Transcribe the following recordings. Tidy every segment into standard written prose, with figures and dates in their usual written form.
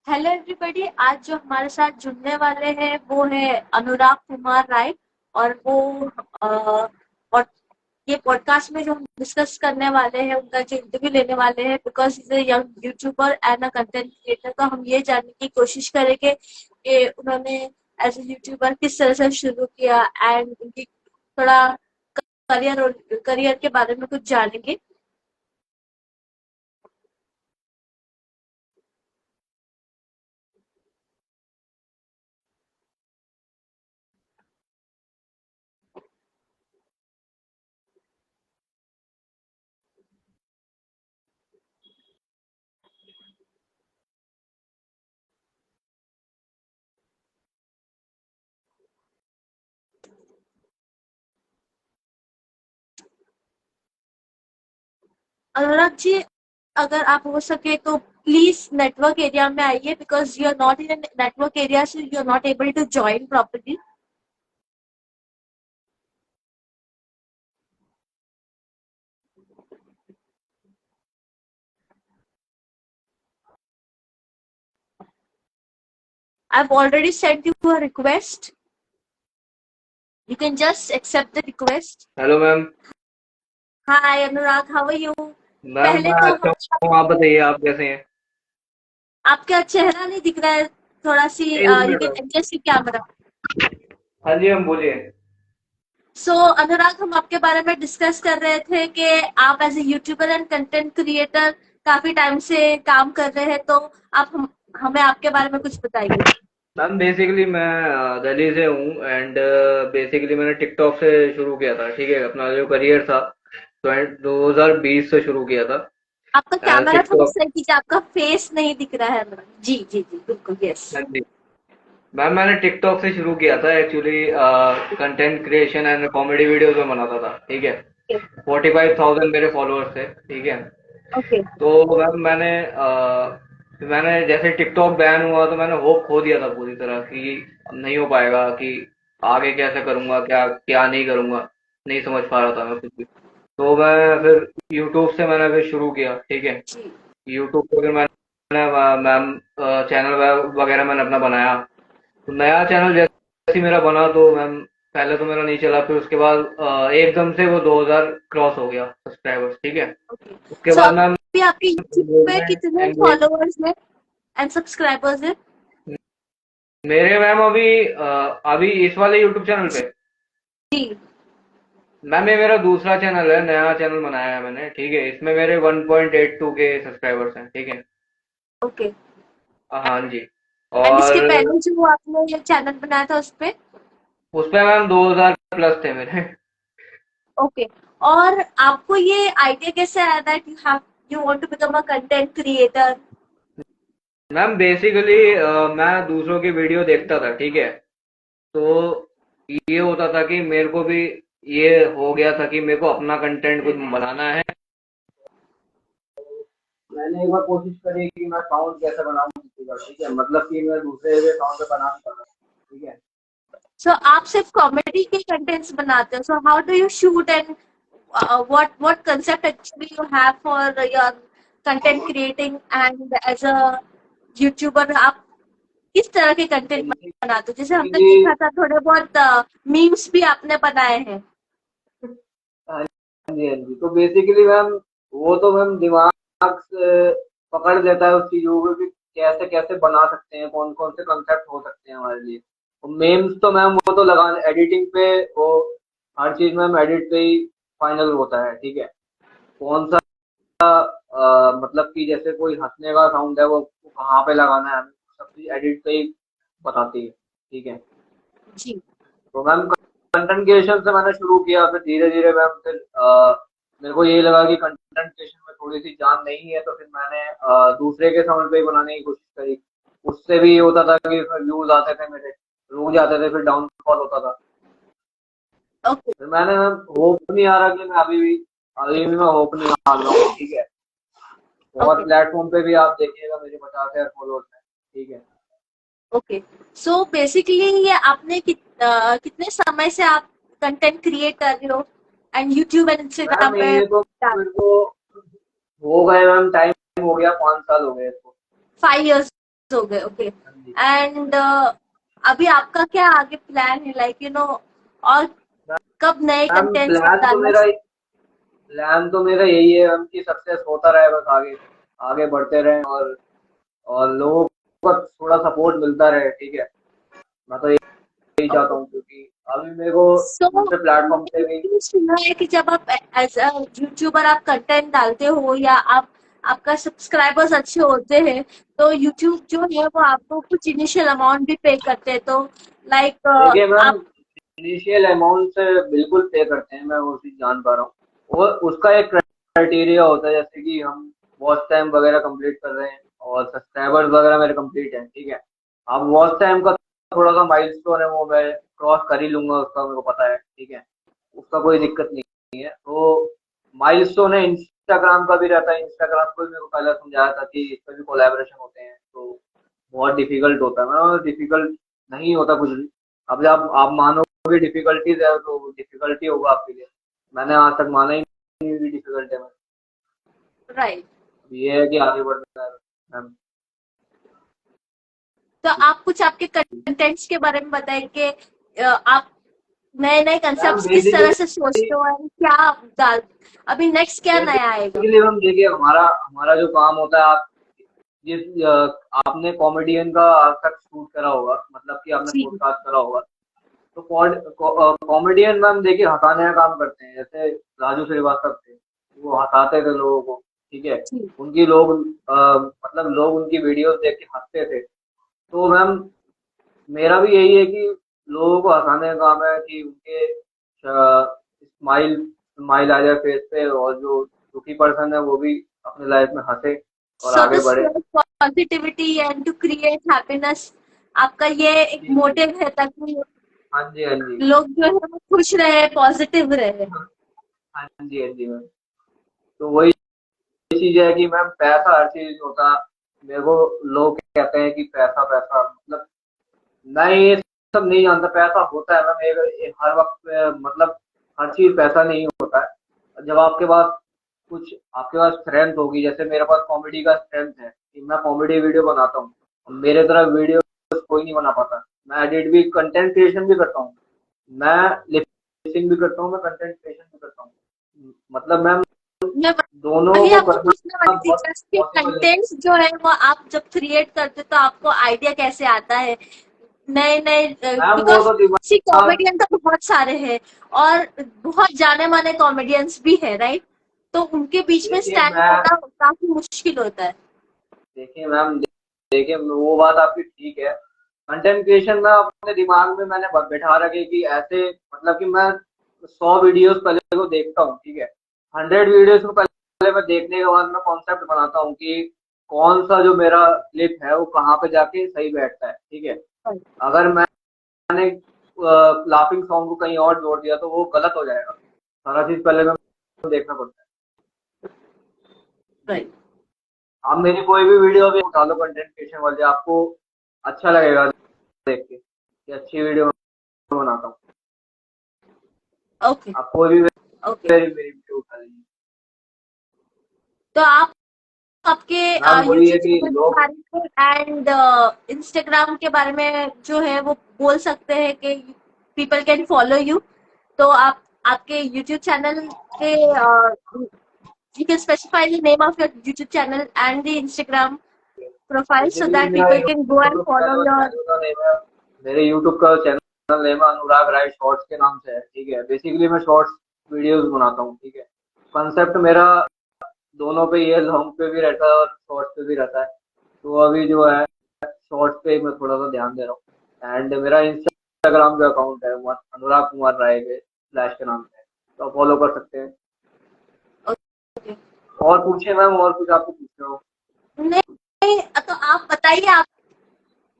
Hello everybody. आज जो हमारे साथ जुड़ने वाले हैं वो है अनुराग कुमार राय। और वो अ, और ये पॉडकास्ट में जो हम डिस्कस करने वाले हैं उनका जो इंटरव्यू लेने वाले हैं, because is a young YouTuber and a content creator. तो हम ये जानने की कोशिश करेंगे कि उन्होंने एज ए यूट्यूबर किस तरह से शुरू किया एंड उनकी थोड़ा करियर करियर के बारे में कुछ जानेंगे। अनुराग जी, अगर आप हो सके तो प्लीज नेटवर्क एरिया में आइए, because you are not in network area, so you are not able to join properly. I have already send you a request, you can just accept the request. Hello ma'am. Hi Anurag, how are you? Ma'am पहले मैं तो अच्छा हम हूँ, आप बताइए आप कैसे हैं। आपका चेहरा नहीं दिख रहा है, थोड़ा सी एक you minute can ma'am. Adjust your camera. हाँ जी मैम बोलिए। सो अनुराग, हम आपके बारे में डिस्कस कर रहे थे कि आप as a YouTuber and content creator काफी टाइम से काम कर रहे हैं, तो आप हमें आपके बारे में कुछ बताइए। मैम बेसिकली मैं दिल्ली से हूँ एंड बेसिकली मैंने टिकटॉक से शुरू किया था, ठीक है। अपना जो करियर था 2020 से शुरू किया था आपका कैमरा थोड़ा टिकटॉक। सही कीजिए, आपका फेस नहीं दिख रहा है अनुराग जी। जी जी बिल्कुल, यस। हाँ जी मैम, मैंने टिकटॉक से शुरू किया था actually. Content creation and comedy videos में बनाता था, ठीक है। 45,000 मेरे फॉलोअर्स थे, ठीक है। ओके। तो मैम मैंने जैसे टिकटॉक बैन हुआ तो मैंने होप खो दिया था पूरी तरह कि नहीं हो पाएगा, कि आगे कैसे करूंगा, क्या क्या नहीं करूंगा। नहीं समझ पा रहा था मैं कुछ भी। तो मैं फिर यूट्यूब से मैंने फिर शुरू किया, ठीक है। जी। यूट्यूब पे फिर मैंने मैम चैनल वगैरह मैंने अपना बनाया। तो नया चैनल जैसे ही मेरा बना तो मैम पहले तो मेरा नहीं चला, फिर उसके बाद एकदम से वो 2000 क्रॉस हो गया सब्सक्राइबर्स, ठीक है। ओके। उसके सो बाद मैम अभी आपके यूट्यूब पे कितने एंगेज। फॉलोअर्स हैं एंड सब्सक्राइबर्स हैं? मेरे मैम अभी इस वाले यूट्यूब चैनल पे जी। मैम ये मेरा दूसरा चैनल है, नया चैनल बनाया है मैंने, ठीक है। इसमें मेरे 1.82 के सब्सक्राइबर्स हैं, ठीक है। ओके। हाँ जी। एंड इसके और पहले जो आपने ये चैनल बनाया था उस पे? उस पे मैम 2000 प्लस थे मेरे। ओके। और आपको ये आइडिया कैसे आया that you want to become a content creator? Ma'am basically मैं दूसरों की वीडियो देखता था, ठीक है। तो ये होता था कि मेरे को भी ये हो गया था कि मेरे को अपना कंटेंट कुछ बनाना है। मैंने एक बार कोशिश करी कि मैं साउंड कैसे बनाऊं किसी का, ठीक है। मतलब कि मैं दूसरे के साउंड पे बना नहीं पा रहा, ठीक है। सो आप सिर्फ कॉमेडी के कंटेंट्स बनाते हो, so how do you shoot and what concept actually you have for your content creating and as a YouTuber? आप किस तरह के कंटेंट बनाते हो? जैसे हमने बेसिकली देखा था थोड़े बहुत मीम्स भी आपने बनाए हैं। हाँ जी, हाँ जी। तो बेसिकली मैम वो तो मैम दिमाग से पकड़ लेता है उस चीजों को कि कैसे कैसे बना सकते हैं, कौन कौन से कंसेप्ट हो सकते हैं हमारे लिए। मेम्स तो मैम वो तो लगा एडिटिंग पे, वो हर चीज मैम एडिट पे ही फाइनल होता है, ठीक है। कौन सा मतलब कि जैसे कोई हंसने का साउंड है वो कहाँ पे लगाना है, हमें सब चीज एडिट पे ही बताती है, ठीक है। जी। तो मैम कंटेंट क्रिएशन से मैंने शुरू किया, फिर धीरे धीरे मैम फिर मेरे को ये लगा कि कंटेंट क्रिएशन में थोड़ी सी जान नहीं है, तो फिर मैंने दूसरे के साउंड पे ही बनाने की कोशिश करी। उससे भी होता था कि व्यूज आते थे मेरे, व्यूज आते थे, फिर डाउनफॉल होता था। ओके। फिर मैंने मैम होप नहीं आ रहा कि मैं अभी भी मैं होप नहीं हार रहा हूँ, ठीक है। और ओके। प्लेटफॉर्म पे भी आप देखिएगा मेरे 50,000 फॉलोअर्स हैं, ठीक है। ओके। सो बेसिकली ये आपने कितने समय से आप कंटेंट क्रिएट कर रहे हो and YouTube and Instagram ma'am पे? ये तो मेरे को हो गए मैम, टाइम हो गया, 5 साल हो गए इसको। 5 years? हो गए, ओके। हाँ जी। एंड अभी आपका क्या आगे प्लान है, लाइक और कब नए मैम कंटेंट्स आप डालना? प्लान तो मेरा यही है मैम कि सक्सेस होता रहे, बस आगे आगे बढ़ते रहें और लोगों का थोड़ा सपोर्ट मिलता रहे, ठीक है। मैं तो यही चाहता ओके। हूँ, क्योंकि अभी मेरे को सो दूसरे प्लेटफॉर्म मैंने पे भी। ये सुना है कि जब आप एज अ यूट्यूबर आप कंटेंट डालते हो या आप आपका सब्सक्राइबर्स अच्छे होते हैं, तो यूट्यूब जो है वो आपको कुछ इनिशियल अमाउंट भी पे करते हैं, तो लाइक देखिए मैम, आप। इनिशियल अमाउंट से बिल्कुल पे करते हैं, मैं वो चीज़ जान पा रहा हूँ। और उसका एक क्राइटेरिया होता है, जैसे कि हम वॉच टाइम वगैरह कंप्लीट कर रहे हैं और सब्सक्राइबर्स वगैरह मेरे कंप्लीट हैं, ठीक है। अब वॉच टाइम का थोड़ा सा माइलस्टोन है, वो मैं क्रॉस कर ही लूंगा, उसका मेरे को पता है, ठीक है। उसका कोई दिक्कत नहीं है। तो माइलस्टोन है, इंस्टाग्राम का भी रहता है। इंस्टाग्राम को भी मेरे को पहले समझाया था कि इस पर भी कोलैबोरेशन होते हैं, तो बहुत डिफिकल्ट होता है ना, डिफिकल्ट नहीं होता कुछ भी। अब जब आप मानोगे डिफिकल्टीज है, तो डिफिकल्टी होगा आपके लिए। मैंने आज तक माना ही नहीं कि डिफिकल्ट है। राइट। अब ये है कि आगे बढ़ना है मैम। तो आप कुछ आपके कंटेंट्स के बारे में बताएं कि आप नए नए मैम कंसेप्ट किस तरह बेसिकली से सोचते हो और क्या आप डाल, अभी नेक्स्ट क्या नया आएगा? बेसिकली हम देखिए, हमारा हमारा जो काम होता है, आप जिस आपने कॉमेडियन का आज तक शूट करा होगा, मतलब कि आपने जी। पॉडकास्ट करा होगा। तो कॉमेडियन मैम देखिए हंसाने का काम करते हैं, जैसे राजू श्रीवास्तव थे, वो हंसाते थे लोगों को, ठीक है। जी। उनकी लोग मतलब लोग उनकी वीडियोस देख के हंसते थे। तो मैम मेरा भी यही है कि लोगों को हंसाने का काम है, कि उनके स्माइल स्माइल आ जाए फेस पे, और जो दुखी पर्सन है वो भी अपने लाइफ में हंसे और सो आगे टू बढ़े। Spread positivity and to create happiness, आपका ये एक जी जी। मोटिव है ताकि हाँ जी, हाँ जी। लोग जो है वो खुश रहे, पॉजिटिव रहे। हाँ जी, हाँ जी मैम। तो वही चीज है कि मैम पैसा हर चीज होता। मेरे को लोग कहते हैं कि पैसा पैसा, मतलब मैं ये सब नहीं जानता। पैसा होता है मैम हर वक्त मतलब हर चीज पैसा नहीं होता है। जब आपके पास कुछ आपके पास स्ट्रेंथ होगी, जैसे मेरे पास कॉमेडी का स्ट्रेंथ है कि मैं कॉमेडी वीडियो बनाता हूँ। मेरे तरह वीडियो कोई नहीं बना पाता। मैं एडिट भी, कंटेंट क्रिएशन भी करता हूँ, मैं लिपसिंग भी करता हूँ, मैं कंटेंट क्रिएशन भी करता हूँ। मतलब मैम मैं दोनों वही को आपको करना पूछने वाली थी, बहुत जैसे पॉसिबल है। कंटेंट्स जो है वो आप जब क्रिएट करते हो तो आपको आइडिया कैसे आता है नए नए, मैम वो बिकॉज तो सी दिमाग। कॉमेडियन तो बहुत सारे हैं और बहुत जाने माने कॉमेडियंस भी है, राइट? तो उनके बीच में देखिए स्टैंड मैं करना काफी मुश्किल होता है। देखिए मैम, देखिए वो बात आपकी ठीक है। कंटेंट क्रिएशन में अपने दिमाग में मैंने बैठा रखे कि ऐसे, मतलब कि मैं 100 वीडियोस पहले को देखता हूँ, ठीक है। 100 वीडियोस को पहले मैं देखने के बाद मैं कॉन्सेप्ट बनाता हूँ कि कौन सा जो मेरा क्लिप है वो कहाँ पे जाके सही बैठता है, ठीक है। अगर मैंने लाफिंग सॉन्ग को कहीं और जोड़ दिया तो वो गलत हो जाएगा। सारा चीज पहले मैं देखना पड़ता है। जी। राइट। आप मेरी कोई भी वीडियो भी उठा लो कंटेंट क्रिएशन वाली, आपको अच्छा लगेगा देख के कि अच्छी वीडियो बनाता हूँ। ओके। आप कोई भी ओके। मेरी मेरी वीडियो उठा लीजिए। तो आप आपके मैम वही है यूट्यूब कि चैनल के लोग। बारे में एंड इंस्टाग्राम के बारे में जो है वो बोल सकते हैं कि पीपल कैन फॉलो यू, तो आप आपके यूट्यूब चैनल के you can specify the name of your YouTube channel and the Instagram profile so basically that मेरा people can go and YouTube का follow जो your। चैनल का नेम है, मेरे यूट्यूब का चैनल नेम है अनुराग राय शॉर्ट्स के नाम से है, ठीक है। बेसिकली मैं शॉर्ट्स वीडियोस बनाता हूँ, ठीक है। कंसेप्ट मेरा दोनों पे, ये लॉन्ग पे भी रहता है और शॉर्ट्स पे भी रहता है। तो अभी जो है शॉर्ट्स पे मैं थोड़ा सा ध्यान दे रहा हूँ। एंड मेरा इंस्टाग्राम जो अकाउंट है वो अनुराग कुमार राय के फ्लैश के नाम से है, तो फॉलो कर सकते हैं। Okay. और पूछे मैम, और कुछ आपको पूछना हो? नहीं, तो आप बताइए आप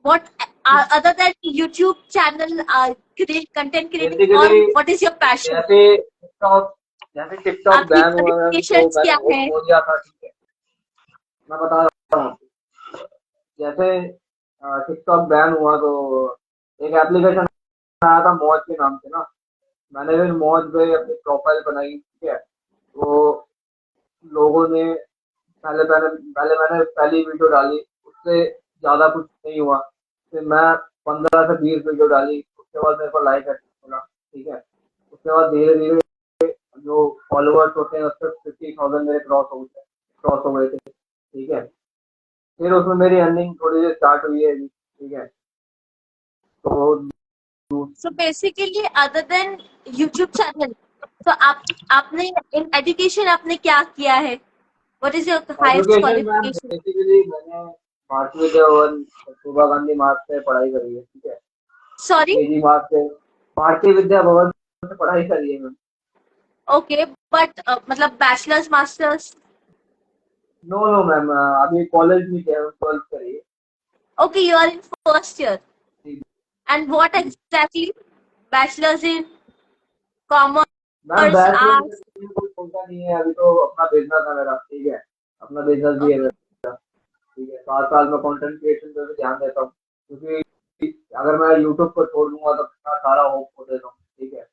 what other than YouTube channel content creating or basically what is your passion? जैसे टिकटॉक जैसे टिकटॉक आपकी बैन हुआ मैम, तो क्वालिफिकेशंस मैंने क्या वो है? खो दिया था, ठीक है। मैं बता रहा हूँ। जैसे टिकटॉक बैन हुआ तो एक एप्लीकेशन आया था मौज के नाम से ना। मैंने फिर मौज पे अपनी प्रोफाइल बनाई, ठीक है। तो लोगों ने पहले पहले पहले मैंने पहली वीडियो डाली, उससे ज्यादा कुछ नहीं हुआ। फिर मैं 15 से 20 वीडियो डाली, उसके बाद मेरे को लाइक मिला, ठीक है। उसके बाद धीरे धीरे जो फॉलोअर्स होते हैं उससे 50,000 मेरे क्रॉस हो गए थे, ठीक है। फिर उसमें मेरी अर्निंग थोड़ी सी स्टार्ट हुई है अभी, ठीक है। तो so basically other than YouTube channel, तो आपने इन एजुकेशन आपने क्या किया है? What is your highest education ma'am qualification? Basically मैंने भारतीय विद्या भवन कस्तूरबा गांधी मार्ग से पढ़ाई करी है, ठीक है। सॉरी। केजी मार्ग से भारतीय विद्या भवन से पढ़ाई करी है मैम। ओके, बट मतलब bachelors masters? No no ma'am, अभी कॉलेज में क्या 12th करी है। Okay, you are in first year. जी, एंड व्हाट जी। Exactly? Bachelors in ma'am commerce, bachelor arts? कोई बोलता नहीं है, अभी तो अपना बिजनेस है मेरा, ठीक है। अपना बिजनेस भी है ओके, मेरा, ठीक है। 7 साल में कंटेंट क्रिएशन पे भी ध्यान देता हूँ, क्योंकि अगर मैं यूट्यूब को छोड़ दूंगा तो कितना सारा होप खो देता हूँ, ठीक है।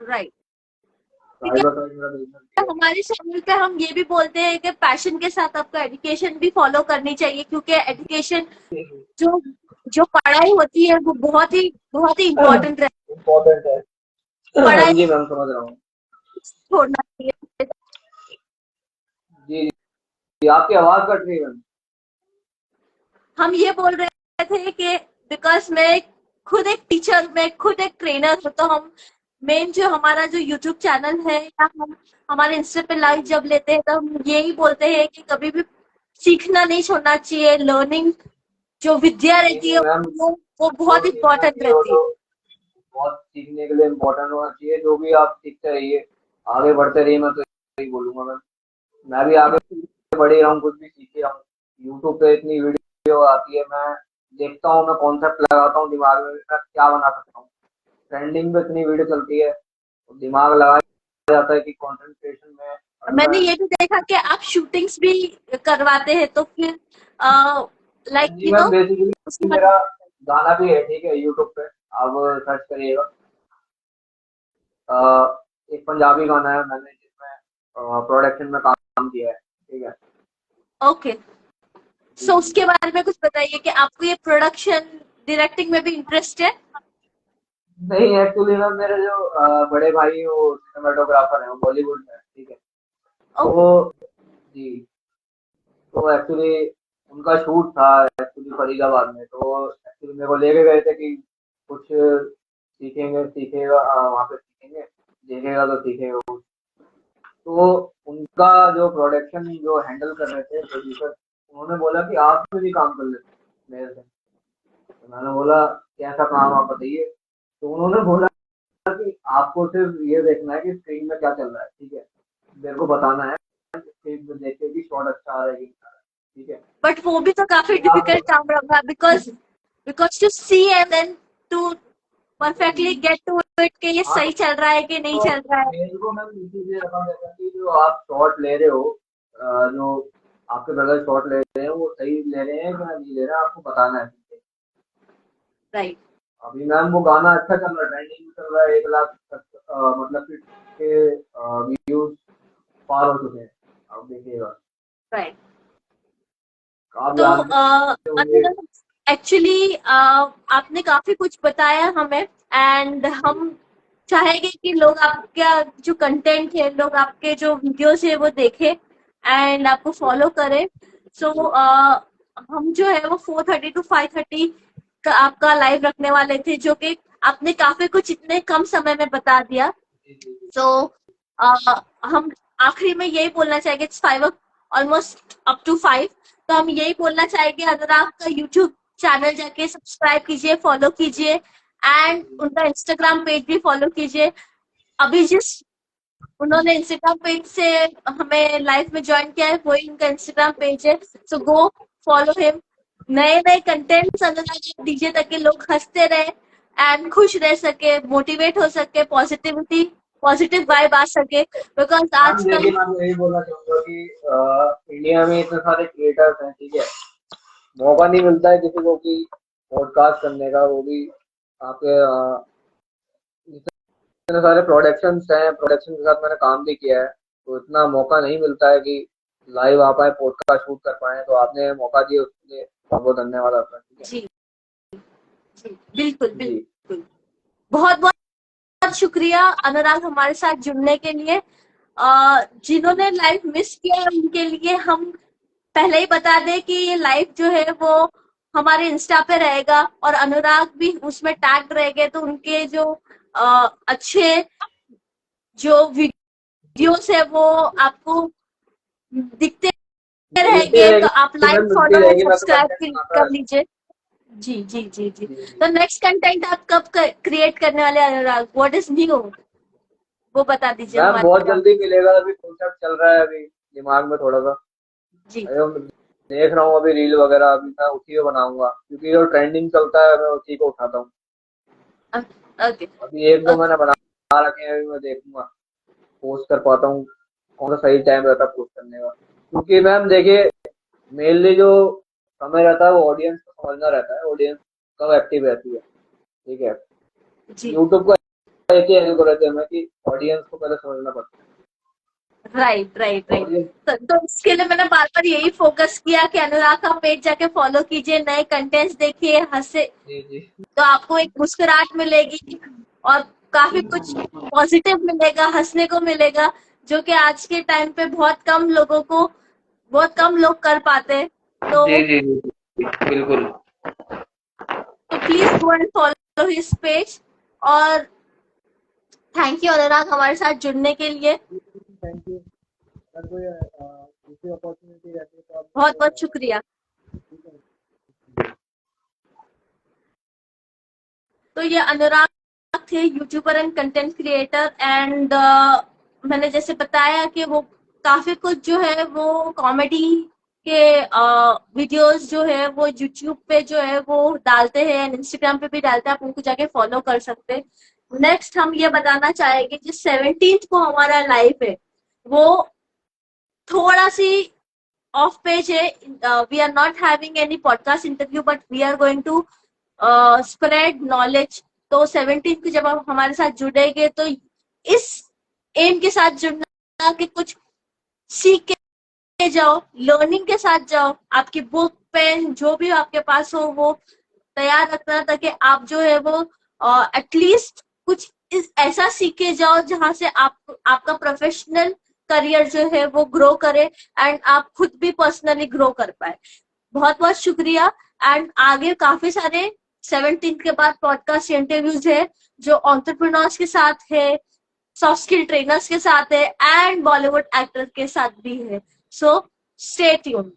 राइट। साइड बाय साइड मेरा बिजनेस भी है। हमारे चैनल पे हम ये भी बोलते हैं कि पैशन के साथ आपको एजुकेशन भी फॉलो करनी चाहिए, क्योंकि एजुकेशन जो जो पढ़ाई होती है वो बहुत ही इम्पोर्टेंट रहती इम्पोर्टेंट है। है। हाँ पढ़ाई जी मैम, समझ रहा हूँ। छोड़ना चाहिए। जी जी, आपकी आवाज कट रही है मैम। हम ये बोल रहे थे कि बिकॉज मैं खुद एक टीचर, मैं खुद एक ट्रेनर हूँ, तो हम मेन जो हमारा जो यूट्यूब चैनल है या हम हमारे इंस्टा पे लाइव जब लेते हैं तो हम यही बोलते हैं कि कभी भी सीखना नहीं छोड़ना चाहिए। लर्निंग जो विद्या नहीं रहती है नहीं मैम, वो जो बहुत सीखना इंपॉर्टेंट चाहिए वो रहती है। तो बहुत सीखने के लिए इम्पोर्टेंट होना चाहिए। जो भी आप सीखते रहिए, आगे बढ़ते रहिए, मैं तो यही बोलूंगा मैम। मैं भी आगे बढ़ ही रहा हूँ, कुछ भी सीख ही रहा हूँ। यूट्यूब पे इतनी वीडियो आती है, मैं देखता हूँ, मैं कॉन्सेप्ट लगाता हूँ दिमाग में, मैं क्या बना सकता हूँ। ट्रेंडिंग पे इतनी वीडियो चलती है, तो दिमाग लगाया जाता है कि कंटेंट क्रिएशन में अगर मैंने मैं। ये भी देखा कि आप शूटिंग्स भी करवाते हैं, तो फिर हाँ लाइक जी मैम, उसके बेसिकली बाद। मेरा गाना भी है, ठीक है, यूट्यूब पे आप सर्च करिएगा। अ, एक पंजाबी गाना है, मैंने जिसमें प्रोडक्शन में काम किया है, ठीक है। ओके, जी सो जी। उसके बारे में कुछ बताइए कि आपको ये प्रोडक्शन डायरेक्टिंग में भी इंटरेस्ट है? नहीं, एक्चुअली ना मेरे जो बड़े भाई हैं, वो सिनेमाटोग्राफर हैं, वो बॉलीवुड में हैं, ठीक है। ओके। तो जी, तो एक्चुअली उनका शूट था एक्चुअली फरीदाबाद में, तो एक्चुअली मेरे को लेके गए थे कि कुछ सीखेगा, वहाँ पे सीखेंगे, देखेगा तो सीखेगा वो। तो उनका जो प्रोडक्शन जो हैंडल कर रहे थे प्रोड्यूसर, उन्होंने बोला कि आप भी काम कर लेते मेरे से। तो मैंने बोला कैसा काम आप बताइए। तो उन्होंने बोला कि आपको सिर्फ ये देखना है कि स्क्रीन में क्या चल रहा है, ठीक है। मेरे को बताना है स्क्रीन में देख के कि शॉट अच्छा आ रहा है कि नहीं आ रहा है, ठीक है। बट वो भी तो काफी फिर आप डिफिकल्ट काम रहा, because because to see and then to perfectly get to it कि ये हाँ, सही चल रहा है कि नहीं तो चल रहा है। मेरे को मैम इसीलिए रखा गया था कि जो आप शॉट ले रहे हो, जो आपके ब्रदर शॉट ले रहे हैं वो सही ले रहे हैं कि नहीं ले रहे हैं, आपको बताना है, ठीक है। राइट। अभी मैम वो गाना अच्छा चल रहा है, ट्रेंडिंग में चल रहा है, 1 लाख तक मतलब के व्यूज पार हो चुके हैं, आप देखिएगा। राइट। आप तो जानते होंगे। एक्चुअली आपने काफी कुछ बताया हमें, एंड हम चाहेंगे कि लोग आपका जो कंटेंट है, लोग आपके जो वीडियोस है वो देखें एंड आपको फॉलो करें। सो हम जो है वो 4:30 to 5:30 का आपका लाइव रखने वाले थे, जो कि आपने काफी कुछ इतने कम समय में बता दिया। जी जी जी। सो हम आखिरी में यही बोलना चाहेंगे, इट्स 5, ऑलमोस्ट अप टू 5। तो हम यही बोलना चाहेंगे, अनुराग का यूट्यूब चैनल जाके सब्सक्राइब कीजिए, फॉलो कीजिए एंड उनका इंस्टाग्राम पेज भी फॉलो कीजिए। अभी जिस उन्होंने इंस्टाग्राम पेज से हमें लाइव में ज्वाइन किया है वही उनका इंस्टाग्राम पेज है। सो गो फॉलो हिम। नए नए कंटेंट अनुराग दीजिए ताकि लोग हंसते रहे एंड खुश रह सके, मोटिवेट हो सके, पॉजिटिव वाइब आ सके, बिकॉज मैम आजकल। देखिए, मैं तो यही बोलना चाहूंगा कि इंडिया में इतने सारे क्रिएटर्स हैं, ठीक है। मौका नहीं मिलता है किसी को कि पॉडकास्ट करने का, वो भी आपके इतने सारे प्रोडक्शंस हैं, प्रोडक्शन के साथ मैंने काम भी किया है, तो इतना मौका नहीं मिलता है कि लाइव आ पाए, पॉडकास्ट शूट कर पाए। तो आपने मौका दिया उसके लिए बहुत बहुत धन्यवाद आपका। ठीक है जी जी, बिल्कुल जी। बिल्कुल। बहुत बहुत शुक्रिया अनुराग हमारे साथ जुड़ने के लिए। जिन्होंने लाइव मिस किया है उनके लिए हम पहले ही बता दें कि ये लाइव जो है वो हमारे इंस्टा पे रहेगा और अनुराग भी उसमें टैग रहेंगे, तो उनके जो अच्छे जो वीडियोस है वो आपको दिखते मिलती रहेंगे, तो आप रहेगी लाइक मैम, मिलती फॉलो एंड रहेगी, मैं तो सब्सक्राइब कंटेंट बनाता कर रहता लीजिए। जी जी जी जी। हूँ। जी जी। तो नेक्स्ट कंटेंट आप कब क्रिएट करने वाले हैं अनुराग? व्हाट इज न्यू, वो बता दीजिए मैम बहुत हमारे आप। जल्दी मिलेगा, अभी कॉन्सेप्ट चल रहा है अभी दिमाग में थोड़ा सा। जी अभी मैं देख रहा हूँ अभी रील वगैरह, अभी मैं उसी को बनाऊंगा क्योंकि जो ट्रेंडिंग चलता है मैं उसी को उठाता हूँ। ओके अभी एक दो ओके। मैंने बना रखे हैं, अभी मैं देखूंगा पोस्ट कर पाता हूँ, कौन सा सही टाइम रहता है पोस्ट करने का। क्योंकि मैम देखिए, मेनली जो समय रहता है वो ऑडियंस को समझना रहता है, ऑडियंस कब एक्टिव रहती है। ठीक है, जी यूट्यूब का एक ही एल्गोरिथम है कि ऑडियंस को पहले समझना पड़ता राइट राइट है। राइट। ऑडियंस। तो इसके लिए मैंने बार बार यही फोकस किया कि अनुराग का पेज जाके फॉलो कीजिए, नए कंटेंट्स देखिए, हंसे जी जी। तो आपको एक मुस्कुराहट मिलेगी और काफी कुछ पॉजिटिव मिलेगा, हंसने को मिलेगा, जो कि आज के टाइम पे बहुत कम लोग कर पाते हैं। जी तो जी जी जी, बिल्कुल। Please go and follow his page. और थैंक यू अनुराग हमारे साथ जुड़ने के लिए। Thank you. अगर कोई दूसरी अपॉर्चुनिटी रहती है तो आप बहुत मुझसे बहुत शुक्रिया। ठीक है। तो ये अनुराग थे, YouTuber and content creator, and मैंने जैसे बताया कि वो काफी कुछ जो है वो कॉमेडी के वीडियोस जो है वो यूट्यूब पे जो है वो डालते हैं, इंस्टाग्राम पे भी डालते हैं, आप उनको जाके फॉलो कर सकते हैं। नेक्स्ट हम ये बताना चाहेंगे जिस 17th को हमारा लाइव है वो थोड़ा सी ऑफ पेज है। We are not having any podcast interview but we are going to spread knowledge. तो 17 को जब आप हमारे साथ जुड़ेंगे तो इस एम के साथ जुड़ना कि कुछ सीख के जाओ, लर्निंग के साथ जाओ, आपकी बुक पेन जो भी आपके पास हो वो तैयार रखना ताकि आप जो है वो एटलीस्ट कुछ ऐसा सीख के जाओ जहां से आपका प्रोफेशनल करियर जो है वो ग्रो करे एंड आप खुद भी पर्सनली ग्रो कर पाए। बहुत बहुत शुक्रिया। एंड आगे काफी सारे 17 के बाद पॉडकास्ट इंटरव्यूज है जो एंटरप्रेन्योर्स के साथ है, सॉफ्ट स्किल ट्रेनर्स के साथ है एंड बॉलीवुड एक्टर के साथ भी है। So stay tuned.